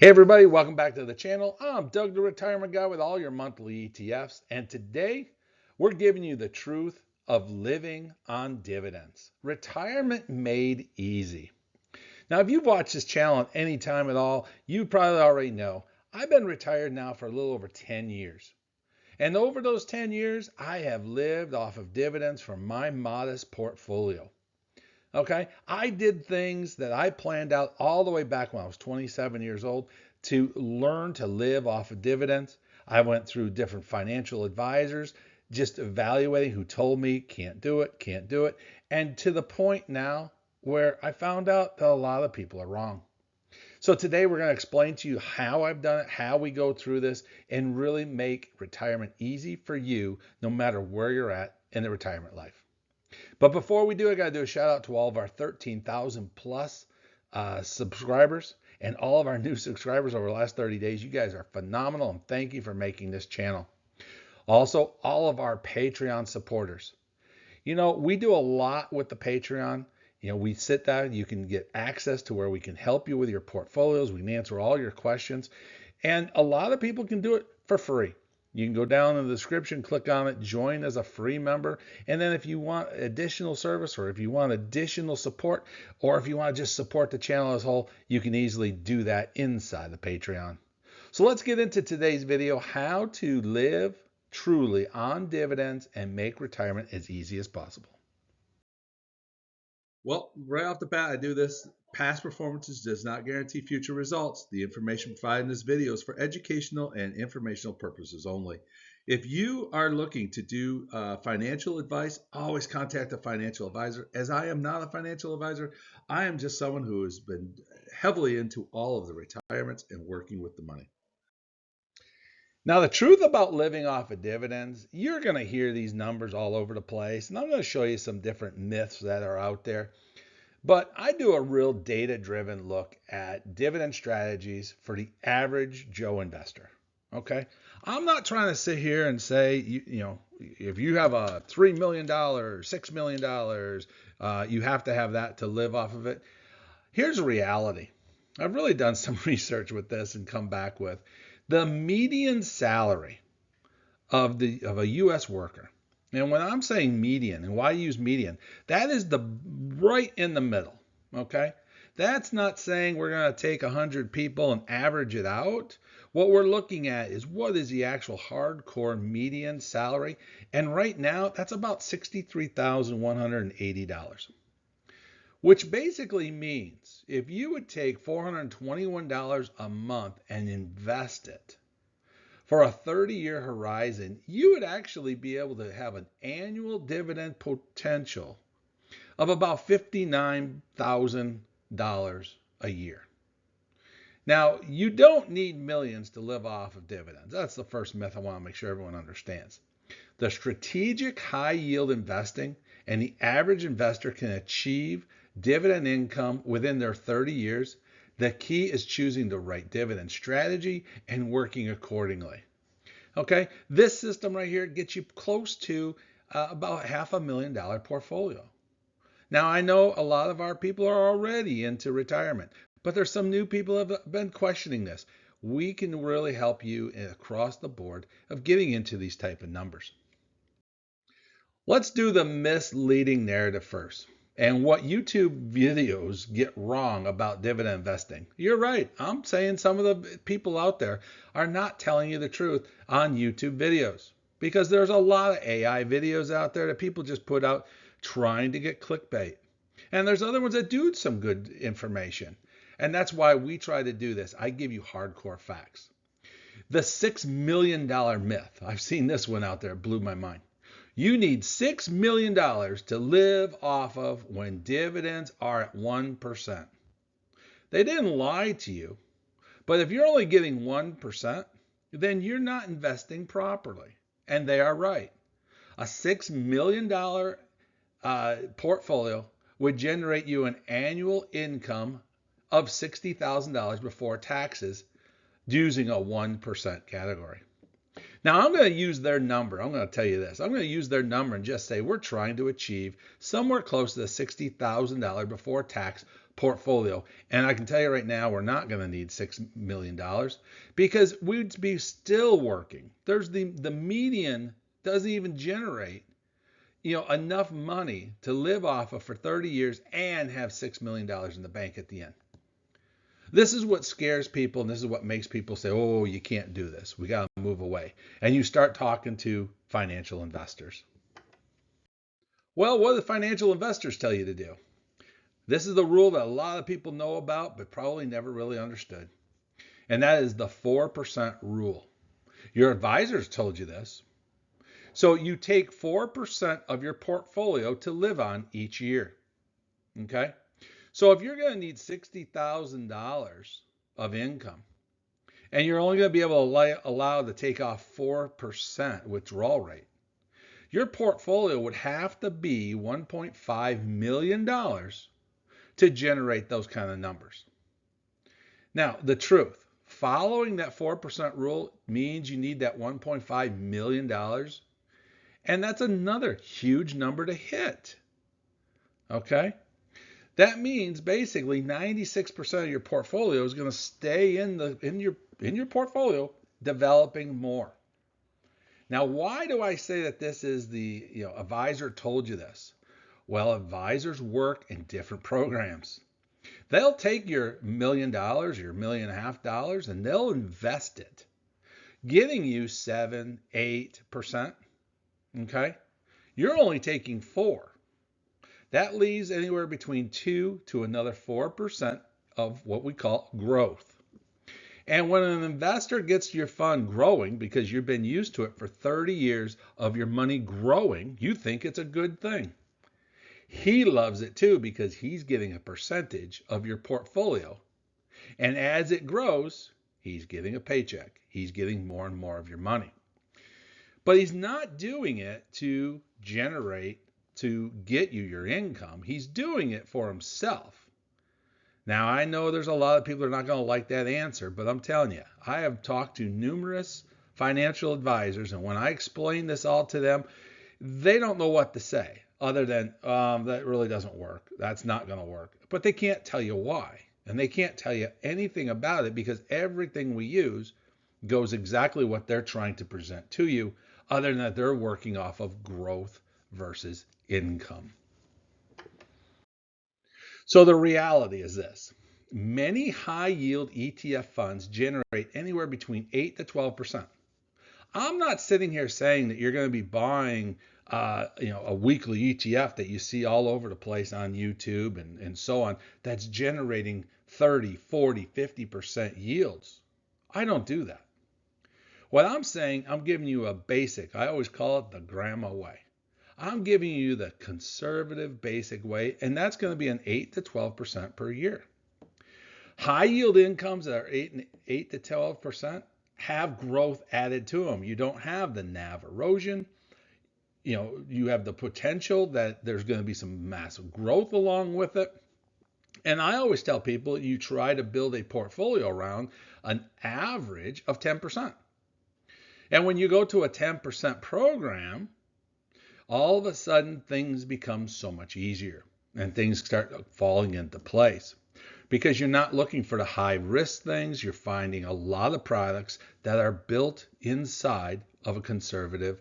Hey everybody, welcome back to the channel. I'm Doug, the retirement guy with all your monthly ETFs, and today we're giving you the truth of living on dividends. Retirement made easy. Now, if you've watched this channel at any time at all, you probably already know I've been retired now for a little over 10 years. And over those 10 years, I have lived off of dividends from my modest portfolio. Okay. I did things that I planned out all the way back when I was 27 years old to learn to live off of dividends. I went through different financial advisors, just evaluating who told me can't do it, can't do it. And to the point now where I found out that a lot of people are wrong. So today we're going to explain to you how I've done it, how we go through this, and really make retirement easy for you no matter where you're at in the retirement life. But before we do, I got to do a shout out to all of our 13,000 plus subscribers and all of our new subscribers over the last 30 days. You guys are phenomenal, and thank you for making this channel. Also, all of our Patreon supporters. You know, we do a lot with the Patreon. You know, we sit down, you can get access to where we can help you with your portfolios. We can answer all your questions. And a lot of people can do it for free. You can go down in the description, click on it, join as a free member. And then if you want additional service, or if you want additional support, or if you want to just support the channel as a whole, you can easily do that inside the Patreon. So let's get into today's video, how to live truly on dividends and make retirement as easy as possible. Well, right off the bat, I do this. Past performances does not guarantee future results. The information provided in this video is for educational and informational purposes only. If you are looking to do financial advice, always contact a financial advisor. As I am not a financial advisor, I am just someone who has been heavily into all of the retirements and working with the money. Now, the truth about living off of dividends, you're going to hear these numbers all over the place, and I'm going to show you some different myths that are out there. But I do a real data-driven look at dividend strategies for the average Joe investor. Okay, I'm not trying to sit here and say, you know, if you have a $3 million, $6 million, you have to have that to live off of it. Here's a reality. I've really done some research with this and come back with the median salary of a U.S. worker. And when I'm saying median, and why I use median, that is the right in the middle. Okay, that's not saying we're going to take 100 people and average it out. What we're looking at is what is the actual hardcore median salary, and right now that's about $63,180. Which basically means if you would take $421 a month and invest it for a 30-year horizon, you would actually be able to have an annual dividend potential of about $59,000 a year. Now, you don't need millions to live off of dividends. That's the first myth I want to make sure everyone understands. The strategic high yield investing and the average investor can achieve dividend income within their 30 years. The key is choosing the right dividend strategy and working accordingly. Okay, this system right here gets you close to about $500,000 portfolio. Now, I know a lot of our people are already into retirement, but there's some new people who have been questioning this. We can really help you across the board of getting into these type of numbers. Let's do the misleading narrative first and what YouTube videos get wrong about dividend investing. You're right. I'm saying some of the people out there are not telling you the truth on YouTube videos because there's a lot of AI videos out there that people just put out trying to get clickbait. And there's other ones that do some good information. And that's why we try to do this. I give you hardcore facts. The $6 million myth. I've seen this one out there. It blew my mind. You need $6 million to live off of when dividends are at 1%. They didn't lie to you, but if you're only getting 1%, then you're not investing properly. And they are right. A $6 million portfolio would generate you an annual income of $60,000 before taxes using a 1% category. Now, I'm going to use their number. I'm going to tell you this. I'm going to use their number and just say we're trying to achieve somewhere close to the $60,000 before tax portfolio. And I can tell you right now, we're not going to need $6 million because we'd be still working. There's the median doesn't even generate, enough money to live off of for 30 years and have $6 million in the bank at the end. This is what scares people, and this is what makes people say, oh, you can't do this. We got to move away. And you start talking to financial investors. Well, what do the financial investors tell you to do? This is the rule that a lot of people know about, but probably never really understood. And that is the 4% rule. Your advisors told you this. So you take 4% of your portfolio to live on each year. Okay? So if you're going to need $60,000 of income, and you're only going to be able to allow to take off 4% withdrawal rate, your portfolio would have to be $1.5 million to generate those kind of numbers. Now, the truth, following that 4% rule means you need that $1.5 million, and that's another huge number to hit. Okay? That means basically 96% of your portfolio is going to stay in your portfolio developing more. Now, why do I say that this is the advisor told you this? Well, advisors work in different programs. They'll take your $1 million, your $1.5 million, and they'll invest it, getting you 7, 8%. Okay, you're only taking 4%. That leaves anywhere between 2 to another 4% of what we call growth. And when an investor gets your fund growing, because you've been used to it for 30 years of your money growing, you think it's a good thing. He loves it too because he's getting a percentage of your portfolio. And as it grows, he's getting a paycheck. He's getting more and more of your money. But he's not doing it to get you your income. He's doing it for himself. Now, I know there's a lot of people that are not going to like that answer, but I'm telling you, I have talked to numerous financial advisors, and when I explain this all to them, they don't know what to say other than, that really doesn't work. That's not going to work. But they can't tell you why, and they can't tell you anything about it because everything we use goes exactly what they're trying to present to you, other than that they're working off of growth versus income. So the reality is this. Many high yield ETF funds generate anywhere between 8 to 12%. I'm not sitting here saying that you're going to be buying a weekly ETF that you see all over the place on YouTube and so on that's generating 30, 40, 50% yields. I don't do that. What I'm saying, I'm giving you a basic. I always call it the grandma way. I'm giving you the conservative basic way, and that's going to be an 8 to 12% per year. High yield incomes that are 8 to 12% have growth added to them. You don't have the NAV erosion. You have the potential that there's going to be some massive growth along with it. And I always tell people you try to build a portfolio around an average of 10%. And when you go to a 10% program, all of a sudden things become so much easier and things start falling into place because you're not looking for the high risk things. You're finding a lot of products that are built inside of a conservative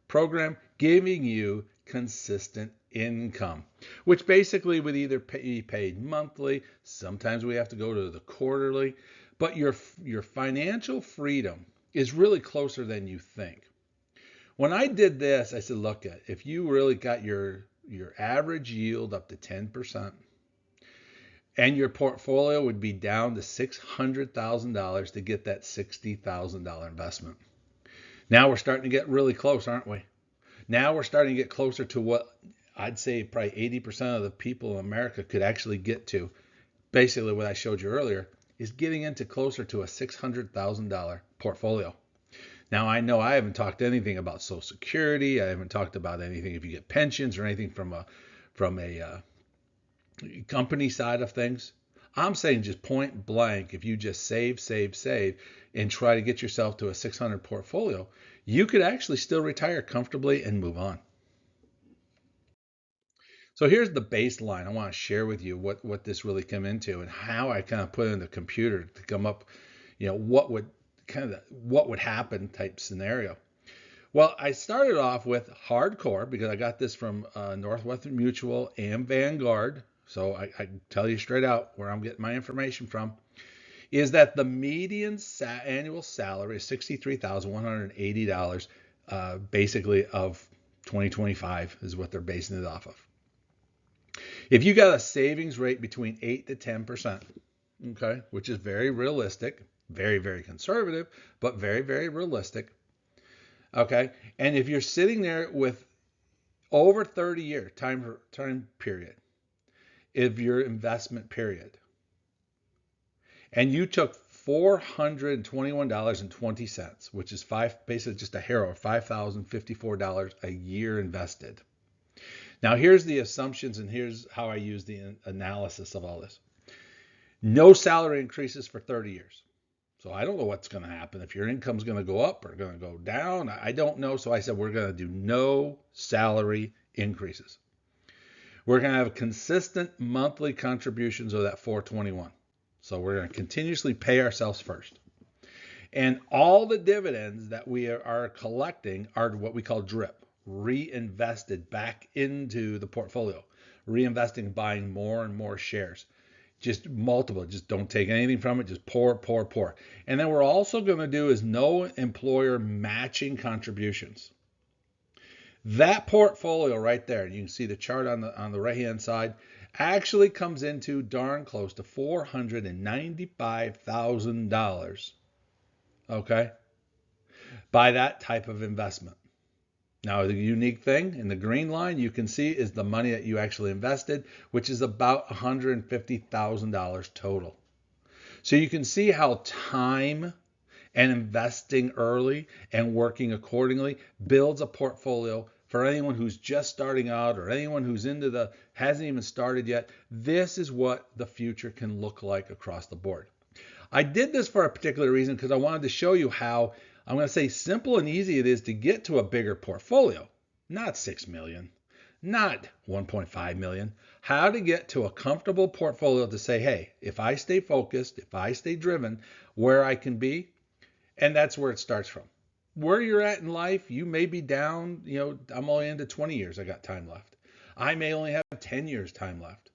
program, giving you consistent income, which basically would either be paid monthly. Sometimes we have to go to the quarterly, but your financial freedom is really closer than you think. When I did this, I said, look, if you really got your average yield up to 10% and your portfolio would be down to $600,000 to get that $60,000 investment. Now we're starting to get really close, aren't we? Now we're starting to get closer to what I'd say probably 80% of the people in America could actually get to. Basically what I showed you earlier is getting into closer to a $600,000 portfolio. Now, I know I haven't talked anything about Social Security. I haven't talked about anything if you get pensions or anything from a company side of things. I'm saying just point blank, if you just save, and try to get yourself to a 600 portfolio, you could actually still retire comfortably and move on. So here's the baseline. I want to share with you what this really came into and how I kind of put it in the computer to come up, what would happen type scenario. Well, I started off with hardcore because I got this from Northwestern Mutual and Vanguard. So I tell you straight out where I'm getting my information from is that the median annual salary is $63,180, basically of 2025 is what they're basing it off of. If you got a savings rate between 8 to 10%, okay, which is very realistic, very, very conservative, but very, very realistic, okay, and if you're sitting there with over 30-year time period of your investment period, and you took $421.20, which is basically just a hair of $5,054 a year invested. Now, here's the assumptions, and here's how I use the analysis of all this. No salary increases for 30 years. So I don't know what's going to happen. If your income's going to go up or going to go down, I don't know. So I said we're going to do no salary increases. We're going to have consistent monthly contributions of that 421. So we're going to continuously pay ourselves first. And all the dividends that we are collecting are what we call DRIP, reinvested back into the portfolio, reinvesting, buying more and more shares. Just multiple, just don't take anything from it, just pour, pour, pour. And then we're also going to do is no employer matching contributions. That portfolio right there, you can see the chart on the right-hand side, actually comes into darn close to $495,000, okay, by that type of investment. Now, the unique thing in the green line you can see is the money that you actually invested, which is about $150,000 total. So you can see how time and investing early and working accordingly builds a portfolio for anyone who's just starting out or anyone who's hasn't even started yet. This is what the future can look like across the board. I did this for a particular reason because I wanted to show you how, I'm going to say, simple and easy it is to get to a bigger portfolio. Not 6 million, not 1.5 million. How to get to a comfortable portfolio to say, hey, if I stay focused, if I stay driven, where I can be, and that's where it starts from. Where you're at in life, you may be down, I'm only into 20 years, I got time left. I may only have 10 years time left.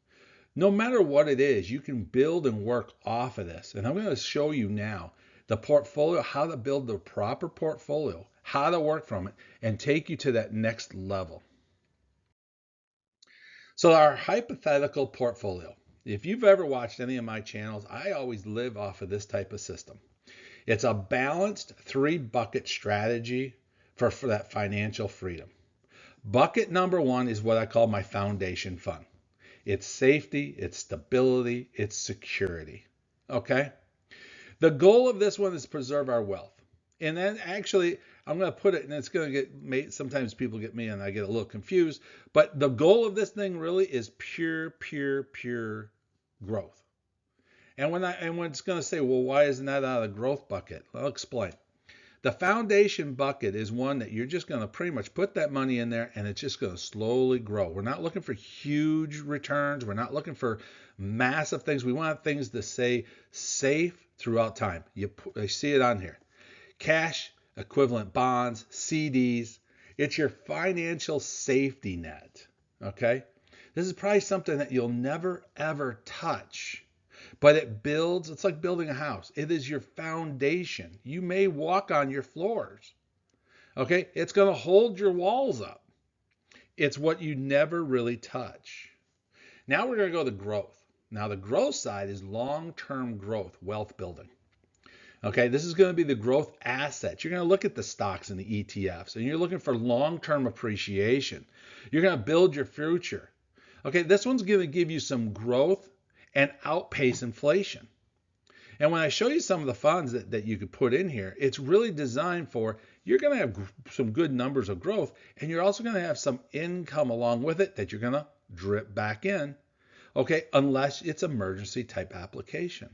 No matter what it is, you can build and work off of this. And I'm going to show you now the portfolio, how to build the proper portfolio, how to work from it, and take you to that next level. So our hypothetical portfolio, if you've ever watched any of my channels, I always live off of this type of system. It's a balanced 3-bucket strategy for that financial freedom. Bucket number 1 is what I call my foundation fund. It's safety, it's stability, it's security. Okay? The goal of this one is to preserve our wealth. And then actually, I'm going to put it, and it's going to get, sometimes people get me and I get a little confused, but the goal of this thing really is pure growth. And when it's going to say, well, why isn't that out of the growth bucket? I'll explain. The foundation bucket is one that you're just going to pretty much put that money in there and it's just going to slowly grow. We're not looking for huge returns. We're not looking for massive things. We want things to stay safe throughout time. I see it on here. Cash, equivalent bonds, CDs. It's your financial safety net. Okay? This is probably something that you'll never, ever touch. But it builds, it's like building a house. It is your foundation. You may walk on your floors. Okay? It's going to hold your walls up. It's what you never really touch. Now we're going to go to growth. Now the growth side is long-term growth, wealth building. Okay, this is going to be the growth assets. You're going to look at the stocks and the ETFs, and you're looking for long-term appreciation. You're going to build your future. Okay, this one's going to give you some growth and outpace inflation. And when I show you some of the funds that you could put in here, it's really designed for, you're going to have some good numbers of growth, and you're also going to have some income along with it that you're going to drip back in, okay, unless it's emergency type application.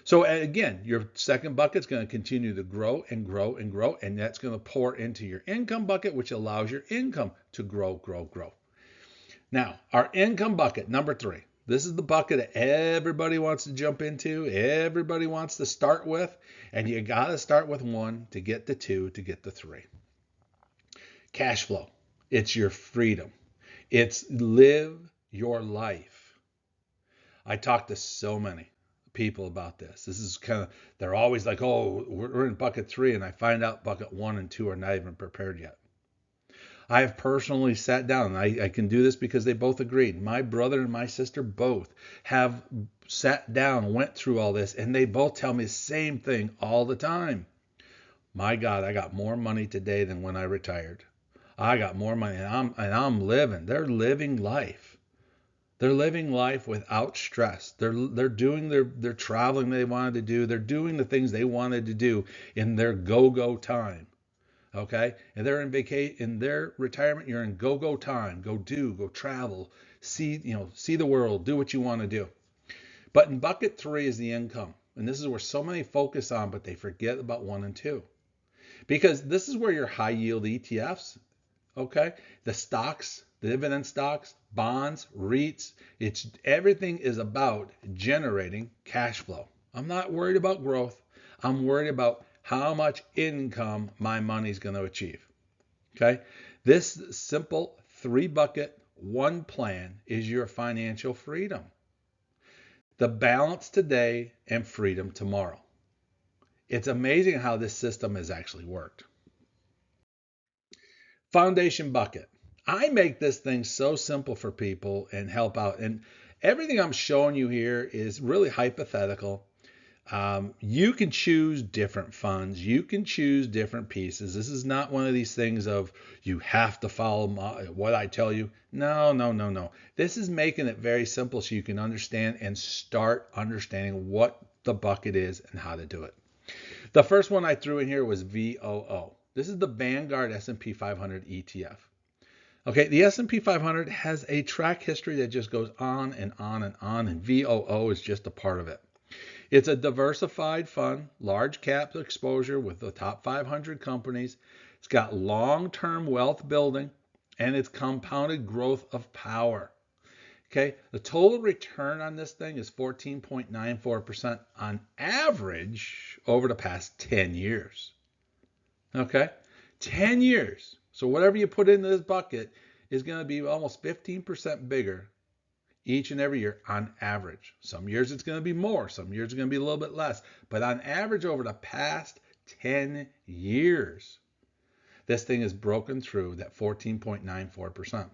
So again, your second bucket is going to continue to grow and grow and grow, and that's going to pour into your income bucket, which allows your income to grow. Now, our income bucket, number 3. This is the bucket that everybody wants to jump into, everybody wants to start with, and you got to start with 1 to get to 2 to get to 3. Cash flow. It's your freedom. It's live your life. I talk to so many people about this. This is kind of, they're always like, oh, we're in bucket 3, and I find out bucket 1 and 2 are not even prepared yet. I have personally sat down, and I can do this because they both agreed. My brother and my sister both have sat down, went through all this, and they both tell me the same thing all the time. My God, I got more money today than when I retired. I got more money, and I'm living. They're living life. They're living life without stress. They're doing their traveling they wanted to do. They're doing the things they wanted to do in their go-go time. Okay? And they're in their retirement, you're in go-go time. Go travel, see the world, do what you want to do. But in bucket 3 is the income. And this is where so many focus on, but they forget about 1 and 2. Because this is where your high yield ETFs, okay? The stocks, the dividend stocks, bonds, REITs, everything is about generating cash flow. I'm not worried about growth. I'm worried about how much income my money's going to achieve. Okay? This simple 3 bucket, 1 plan is your financial freedom. The balance today and freedom tomorrow. It's amazing how this system has actually worked. Foundation bucket. I make this thing so simple for people and help out. And everything I'm showing you here is really hypothetical. You can choose different funds. You can choose different pieces. This is not one of these things of you have to follow what I tell you. No. This is making it very simple so you can understand and start understanding what the bucket is and how to do it. The first one I threw in here was VOO. This is the Vanguard S&P 500 ETF. Okay, the S&P 500 has a track history that just goes on and on and on, and VOO is just a part of it. It's a diversified fund, large cap exposure with the top 500 companies. It's got long-term wealth building, and it's compounded growth of power. Okay, the total return on this thing is 14.94% on average over the past 10 years. Okay, 10 years. So whatever you put into this bucket is going to be almost 15% bigger each and every year on average. Some years it's going to be more, some years it's going to be a little bit less, but on average over the past 10 years, this thing is broken through that 14.94%.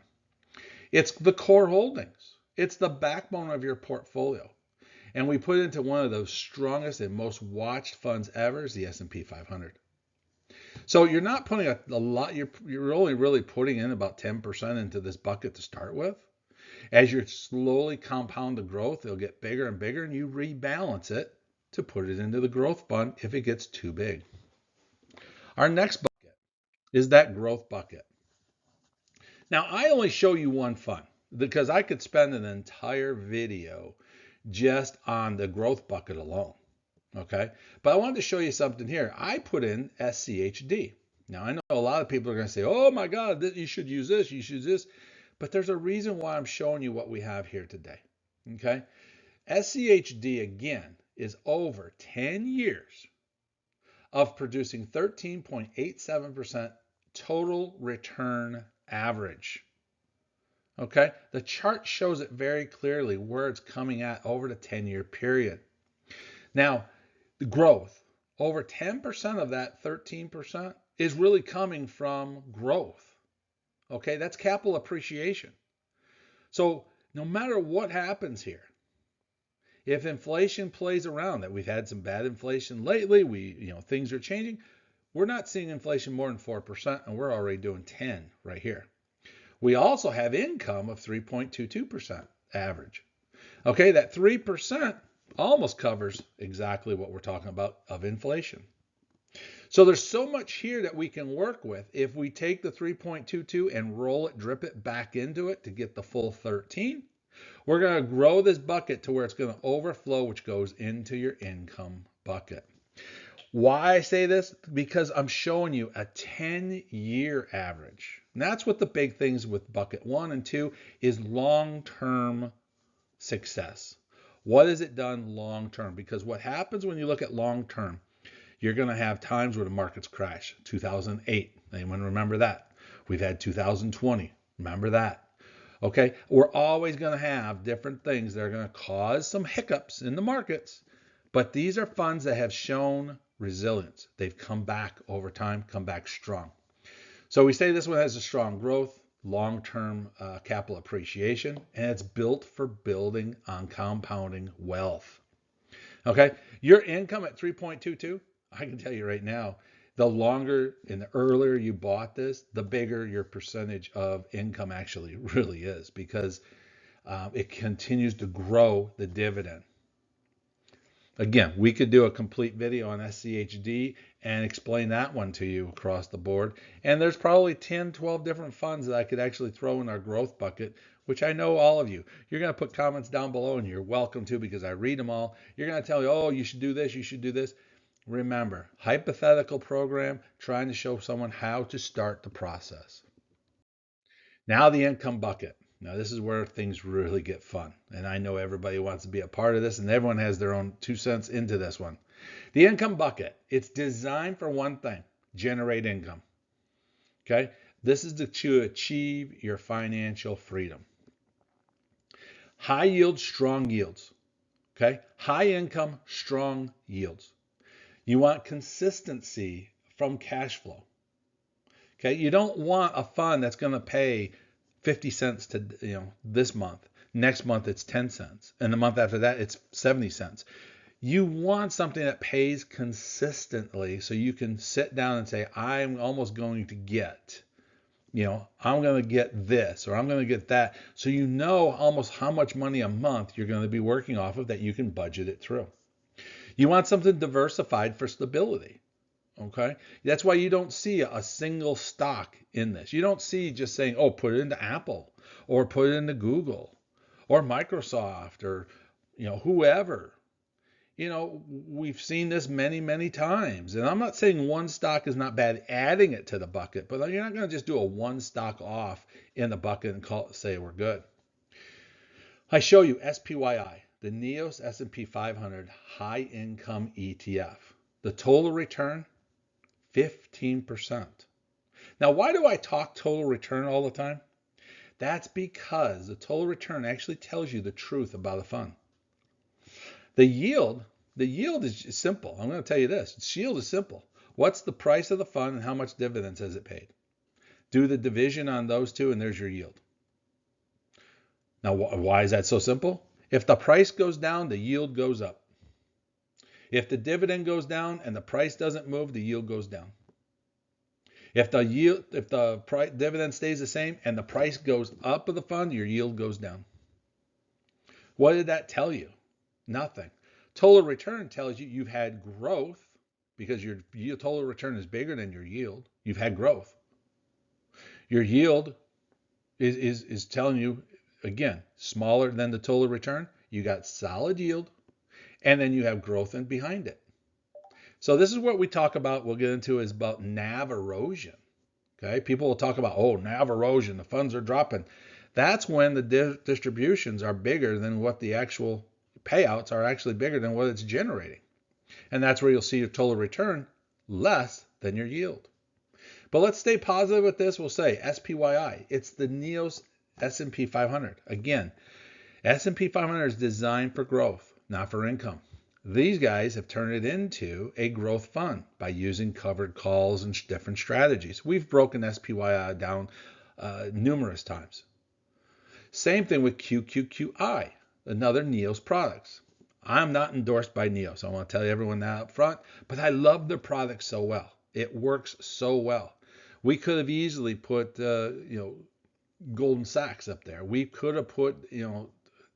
It's the core holdings. It's the backbone of your portfolio. And we put it into one of the strongest and most watched funds ever is the S&P 500. So you're not putting a lot, you're only really putting in about 10% into this bucket to start with. As you slowly compound the growth, it'll get bigger and bigger, and you rebalance it to put it into the growth fund if it gets too big. Our next bucket is that growth bucket. Now, I only show you one fund because I could spend an entire video just on the growth bucket alone. Okay, but I wanted to show you something here. I put in SCHD. Now, I know a lot of people are going to say, oh my God, you should use this, you should use this. But there's a reason why I'm showing you what we have here today. Okay, SCHD again is over 10 years of producing 13.87% total return average. Okay, the chart shows it very clearly where it's coming at over the 10-year period. Now, the growth, over 10% of that 13% is really coming from growth. Okay, that's capital appreciation. So no matter what happens here, if inflation plays around, that we've had some bad inflation lately, things are changing, we're not seeing inflation more than 4%, and we're already doing 10 right here. We also have income of 3.22% average. Okay, that 3% almost covers exactly what we're talking about of inflation. So there's so much here that we can work with. If we take the 3.22 and roll it, drip it back into it to get the full 13, we're going to grow this bucket to where it's going to overflow, which goes into your income bucket. Why I say this? Because I'm showing you a 10-year average. And that's what the big things with bucket 1 and 2 is long-term success. What has it done long term? Because what happens when you look at long term, you're going to have times where the markets crash. 2008, anyone remember that? We've had 2020, remember that? Okay, we're always going to have different things that are going to cause some hiccups in the markets, but these are funds that have shown resilience. They've come back over time, come back strong. So we say this one has a strong growth, long-term capital appreciation, and it's built for building on compounding wealth. Okay, your income at 3.22, I can tell you right now, the longer and the earlier you bought this, the bigger your percentage of income actually really is, because it continues to grow the dividend. Again, we could do a complete video on SCHD and explain that one to you across the board. And there's probably 10, 12 different funds that I could actually throw in our growth bucket, which I know all of you. You're going to put comments down below, and you're welcome to, because I read them all. You're going to tell me, oh, you should do this, you should do this. Remember, hypothetical program, trying to show someone how to start the process. Now the income bucket. Now this is where things really get fun. And I know everybody wants to be a part of this, and everyone has their own 2 cents into this one. The income bucket, it's designed for one thing, generate income. Okay? This is to achieve your financial freedom. High yield, strong yields. Okay? High income, strong yields. You want consistency from cash flow. Okay? You don't want a fund that's going to pay 50 cents to this month. Next month it's 10 cents. And the month after that it's 70 cents. You want something that pays consistently, so you can sit down and say, I'm almost going to get, I'm going to get this, or I'm going to get that. So you know almost how much money a month you're going to be working off of, that you can budget it through. You want something diversified for stability. Okay, that's why you don't see a single stock in this. You don't see just saying, oh, put it into Apple, or put it into Google, or Microsoft, or whoever. We've seen this many, many times. And I'm not saying one stock is not bad, adding it to the bucket, but you're not going to just do a one stock off in the bucket and say we're good. I show you SPYI, the NEOS S&P 500 High Income ETF. The total return, 15%. Now, why do I talk total return all the time? That's because the total return actually tells you the truth about a fund. The yield is simple. I'm going to tell you this. The yield is simple. What's the price of the fund and how much dividends has it paid? Do the division on those two, and there's your yield. Now, why is that so simple? If the price goes down, the yield goes up. If the dividend goes down and the price doesn't move, the yield goes down. If the dividend stays the same and the price goes up of the fund, your yield goes down. What did that tell you? Nothing. Total return tells you you've had growth, because your total return is bigger than your yield. You've had growth. Your yield is telling you, again, smaller than the total return. You got solid yield, and then you have growth in behind it. So this is what we talk about, we'll get into, is about NAV erosion. Okay, people will talk about, oh, NAV erosion, the funds are dropping. That's when the distributions are bigger than what the actual payouts are, actually bigger than what it's generating. And that's where you'll see your total return less than your yield. But let's stay positive with this. We'll say SPYI. It's the NEOS S&P 500. Again, S&P 500 is designed for growth, not for income. These guys have turned it into a growth fund by using covered calls and different strategies. We've broken SPYI down numerous times. Same thing with QQQI, another NEOS products. I'm not endorsed by NEOS. I want to tell everyone that up front, but I love their product so well. It works so well. We could have easily put, Goldman Sachs up there. We could have put,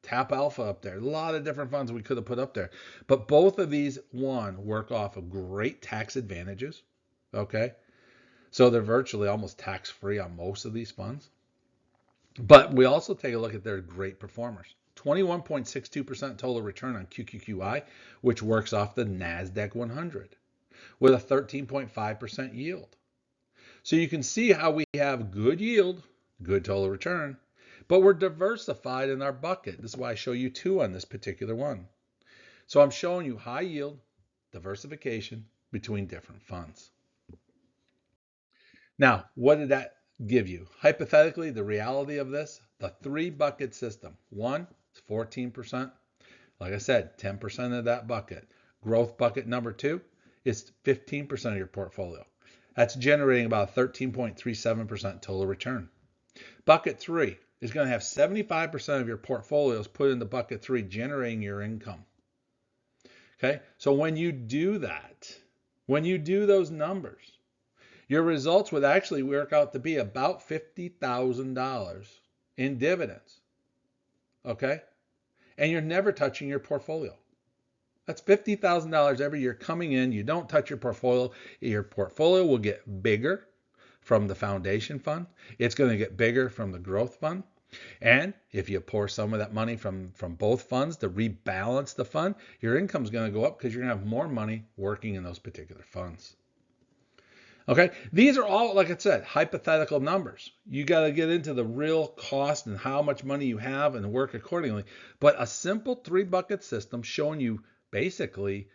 Tap Alpha up there. A lot of different funds we could have put up there. But both of these, one, work off of great tax advantages. Okay. So they're virtually almost tax-free on most of these funds. But we also take a look at their great performers. 21.62% total return on QQQI, which works off the NASDAQ 100, with a 13.5% yield. So you can see how we have good yield, good total return, but we're diversified in our bucket. This is why I show you two on this particular one. So I'm showing you high yield, diversification between different funds. Now, what did that give you? Hypothetically, the reality of this, the three bucket system. One is 14%. Like I said, 10% of that bucket. Growth bucket number two is 15% of your portfolio. That's generating about 13.37% total return. Bucket three is going to have 75% of your portfolios put into bucket three, generating your income. Okay, so when you do that, when you do those numbers, your results would actually work out to be about $50,000 in dividends. Okay, and you're never touching your portfolio. That's $50,000 every year coming in. You don't touch your portfolio. Your portfolio will get bigger from the foundation fund. It's going to get bigger from the growth fund. And if you pour some of that money from both funds to rebalance the fund, your income is going to go up because you're going to have more money working in those particular funds. Okay, these are all, like I said, hypothetical numbers. You got to get into the real cost and how much money you have and work accordingly. But a simple three bucket system showing you basically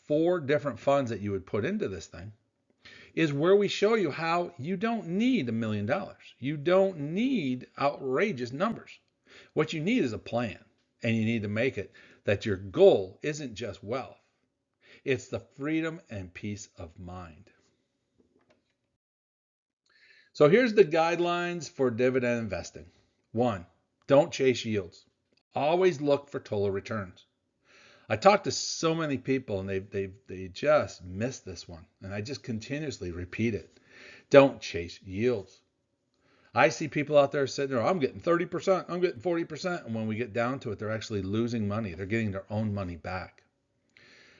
4 different funds that you would put into this thing is where we show you how you don't need $1 million. You don't need outrageous numbers. What you need is a plan, and you need to make it that your goal isn't just wealth. It's the freedom and peace of mind. So here's the guidelines for dividend investing. 1, don't chase yields. Always look for total returns. I talk to so many people and they just miss this one. And I just continuously repeat it. Don't chase yields. I see people out there sitting there, I'm getting 30%, I'm getting 40%. And when we get down to it, they're actually losing money. They're getting their own money back.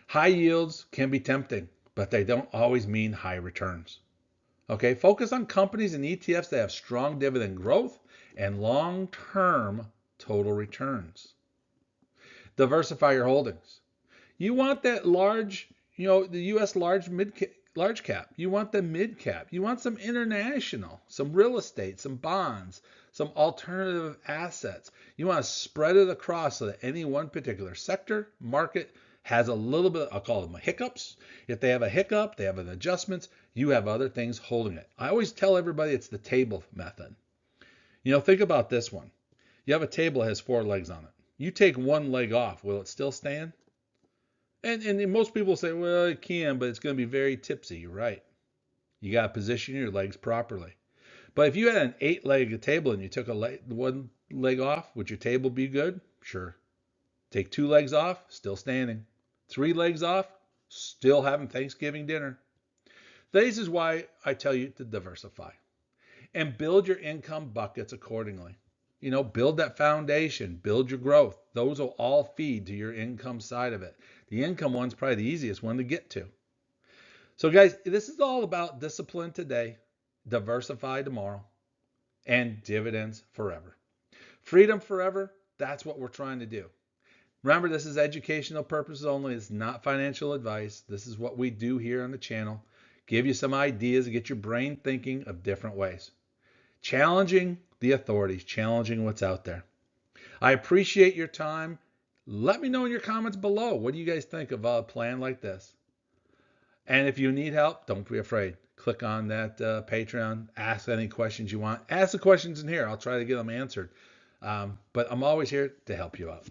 High yields can be tempting, but they don't always mean high returns. Okay, focus on companies and ETFs that have strong dividend growth and long-term total returns. Diversify your holdings. You want that large, the U.S. large cap. You want the mid cap. You want some international, some real estate, some bonds, some alternative assets. You want to spread it across so that any one particular sector, market has a little bit, I'll call them hiccups. If they have a hiccup, they have an adjustments, you have other things holding it. I always tell everybody it's the table method. Think about this one. You have a table that has 4 legs on it. You take one leg off, will it still stand? And most people say, well, it can, but it's going to be very tipsy. You're right. You got to position your legs properly. But if you had an 8-legged table and you took one leg off, would your table be good? Sure. Take 2 legs off, still standing. 3 legs off, still having Thanksgiving dinner. This is why I tell you to diversify and build your income buckets accordingly. Build that foundation, build your growth. Those will all feed to your income side of it. The income one's probably the easiest one to get to. So guys, this is all about discipline today, diversify tomorrow, and dividends forever. Freedom forever, that's what we're trying to do. Remember, this is educational purposes only. It's not financial advice. This is what we do here on the channel. Give you some ideas to get your brain thinking of different ways. Challenging the authorities, challenging what's out there. I appreciate your time. Let me know in your comments below. What do you guys think of a plan like this? And if you need help, don't be afraid. Click on that Patreon. Ask any questions you want. Ask the questions in here. I'll try to get them answered. But I'm always here to help you out.